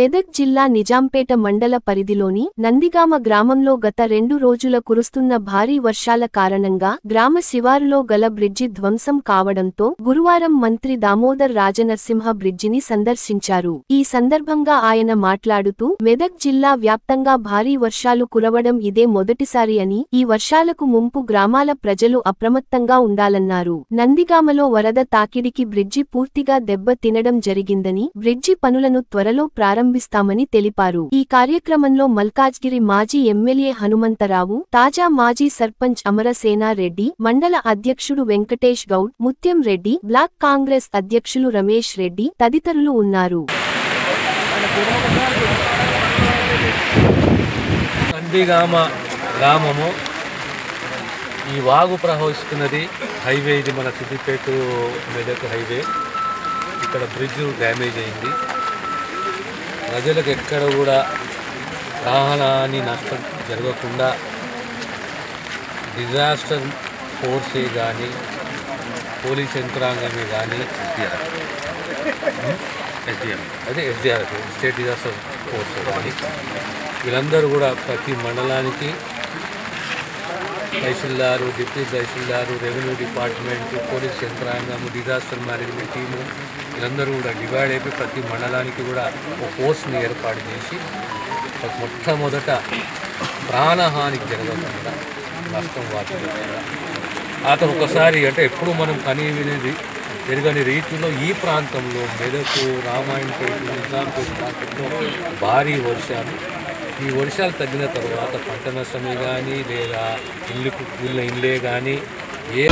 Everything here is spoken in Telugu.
మెదక్ జిల్లా నిజాంపేట మండల పరిధిలోని నందిగామ గ్రామంలో గత 2 రోజుల కురుస్తున్న భారీ వర్షాల కారణంగా గ్రామ శివారులో గల బ్రిడ్జి ధ్వంసం కావడంతో గురువారం మంత్రి దామోదర్ రాజనరసింహ బ్రిడ్జిని సందర్శించారు. ఈ సందర్భంగా ఆయన మాట్లాడుతూ మెదక్ జిల్లా వ్యాప్తంగా భారీ వర్షాలు కురవడం ఇదే మొదటిసారి అని, ఈ వర్షాలకు ముంపు గ్రామాల ప్రజలు అప్రమత్తంగా ఉండాలన్నారు. నందిగామలో వరద తాకిడికి బ్రిడ్జి పూర్తిగా దెబ్బ తినడం జరిగిందని, బ్రిడ్జి పనులను త్వరలో ప్రారంభిస్తామని తెలిపారు. ఈ కార్యక్రమంలో మల్కాజ్గిరి మాజీ ఎమ్మెల్యే హనుమంతరావు, తాజా మాజీ సర్పంచ్ అమరసేనారెడ్డి, మండల అధ్యక్షుడు వెంకటేష్ గౌడ్, ముత్యం రెడ్డి, బ్లాక్ కాంగ్రెస్ అధ్యక్షులు రమేష్ రెడ్డి తదితరులు ఉన్నారు. నందిగామ గ్రామము ఈ వాగు ప్రవహిస్తున్నది హైవే, ఇది మన సిద్దిపేట మెదక్ హైవే. ఇక్కడ బ్రిడ్జ్ డ్యామేజ్ అయింది. ప్రజలకు ఎక్కడ కూడా ప్రాణహాని నష్టం జరగకుండా డిజాస్టర్ ఫోర్సే కానీ పోలీస్ యంత్రాంగమే కానీ ఎస్డిఆర్ స్టేట్ డిజాస్టర్ ఫోర్స్ కానీ వీళ్ళందరూ కూడా ప్రతి మండలానికి tahsildar, deputy tahsildar, revenue department, police యంత్రాంగం, డిజాస్టర్ మేనేజ్మెంట్ టీము వీళ్ళందరూ కూడా డివైడ్ అయిపోయి ప్రతి మండలానికి కూడా ఒక ఫోర్స్ని ఏర్పాటు చేసి మొట్టమొదట ప్రాణహానికి జరగకుండా నష్టం వాటిల్లకుండా అతను ఒకసారి అంటే ఎప్పుడు మనం కని వినేది పెరగని రీతిలో ఈ ప్రాంతంలో మెదకు, రామాయణపేట, నిజాంపేట ప్రాంతంలో భారీ వర్షాలు, ఈ వర్షాలు తగ్గిన తర్వాత పంట నష్టమే కానీ లేదా ఇళ్ళకు ఇళ్ళే కానీ ఏ